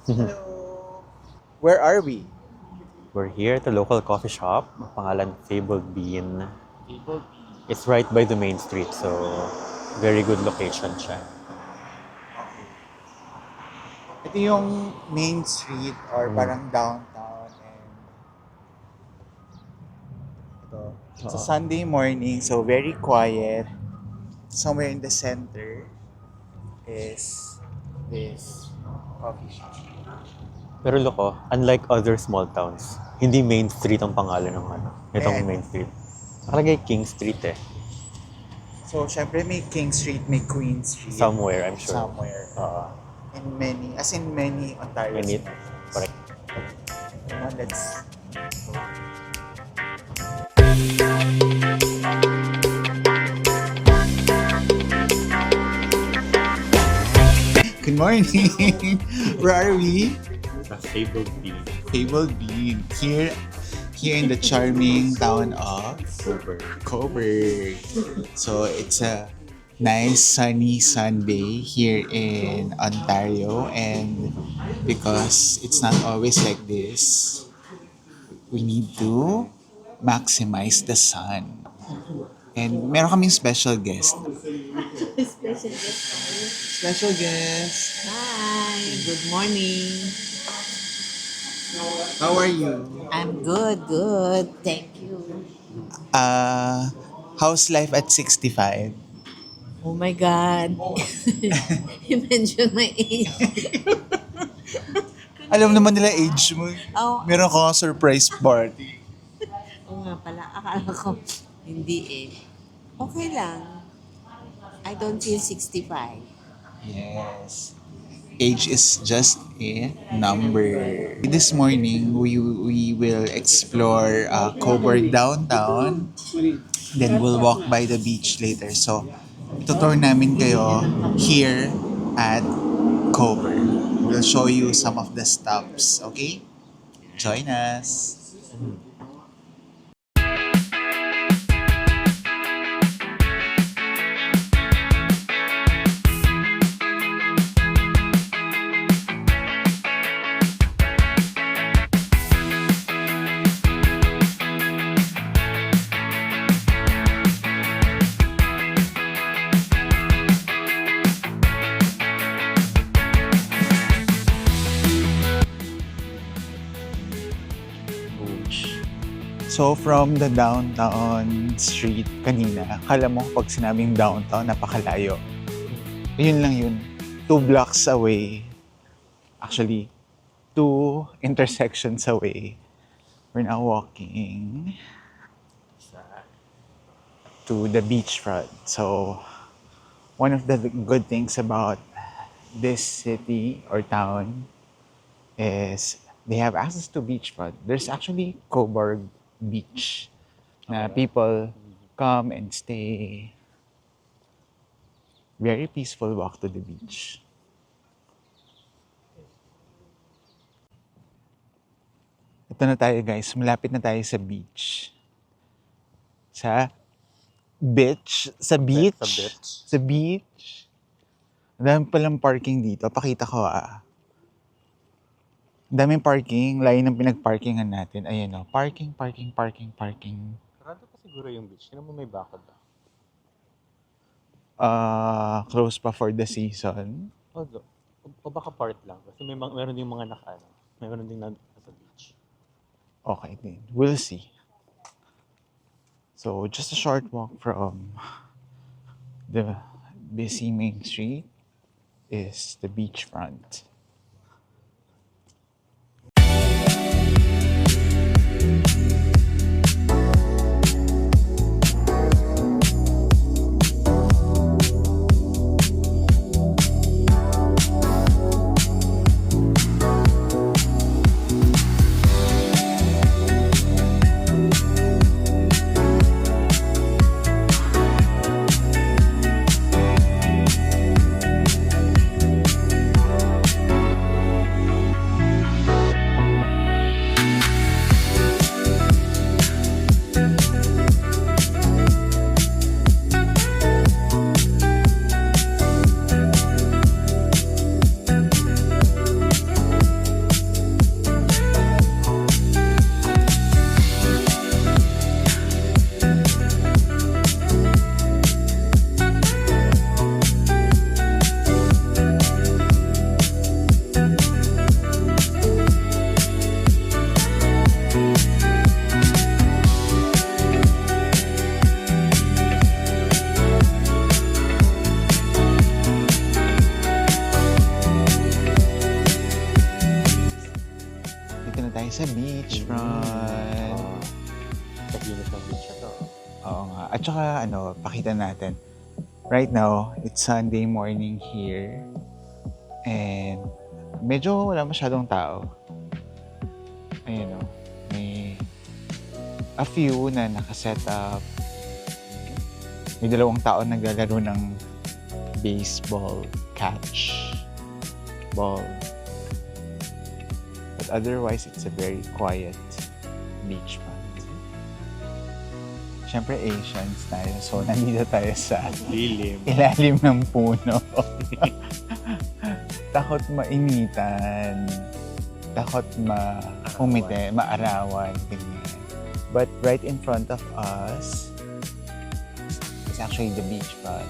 Hello. Where are we? We're here at a local coffee shop. Pangalan Fabled Bean. It's right by the main street, so very good location siya. Okay. Ito yung main street or parang downtown and ito. It's a Oo. Sunday morning, so very quiet. Somewhere in the center is this coffee shop. Pero loko, unlike other small towns, hindi main street ang pangalan ng itong Ayan. main street. Nakalagay King Street eh. So, syempre may King Street, may Queen Street. Somewhere, I'm sure. Somewhere. In many Ontario Many- cities. Correct. Now, let's go. Good morning. Where are we? The Fabled Bean. Fabled Bean. Here in the charming town of Coburg. So it's a nice sunny Sunday here in Ontario, and because it's not always like this, we need to maximize the sun. And meron kaming special guest. Special guest. Special guest. Hi, good morning. How are you? I'm good. Thank you. How's life at 65? Oh my God. You mentioned my age. Alam naman nila age mo. Oh, Meron ko surprise party. oo nga pala. Akala ko, hindi eh. Okay lang. I don't feel 65. Yes. Age is just a number. This morning, we will explore Coburg downtown. Then we'll walk by the beach later. So, tutor namin kayo here at Coburg. We'll show you some of the stops. Okay? Join us. So from the downtown street kanina, kala mo pag sinabing downtown, napakalayo. Yun lang yun. 2 blocks away. Actually, 2 intersections away. We're now walking to the beachfront. So, one of the good things about this city or town is they have access to beachfront. There's actually Coburg Beach na people come and stay. Very peaceful walk to the beach. Ito na tayo guys, malapit na tayo sa beach. Sa beach? Sa beach? Sa beach. Sa beach. Ang dami palang parking dito. Pakita ko Ang daming parking, layo ng pinagparkingan natin. Ayan o, parking. Sarado pa siguro yung beach. Hindi mo may bakod ba? Close pa for the season. O baka part lang. Kasi meron din mga meron din nandun sa beach. Okay din. We'll see. So, just a short walk from the busy main street is the beachfront. Sa beachfront. Kahinis ng beach ito. Oo nga. At saka pakita natin. Right now, it's Sunday morning here. And medyo wala masyadong tao. Ayan o. May a few na nakaset up. May 2 tao naglalaro ng baseball catch ball. But otherwise, it's a very quiet beachfront. Siyempre Asians tayo, so nandito tayo sa Lilim. ilalim ng puno. Takot mainitan. Takot maumite, maarawan. Ganyan. But right in front of us is actually the beachfront.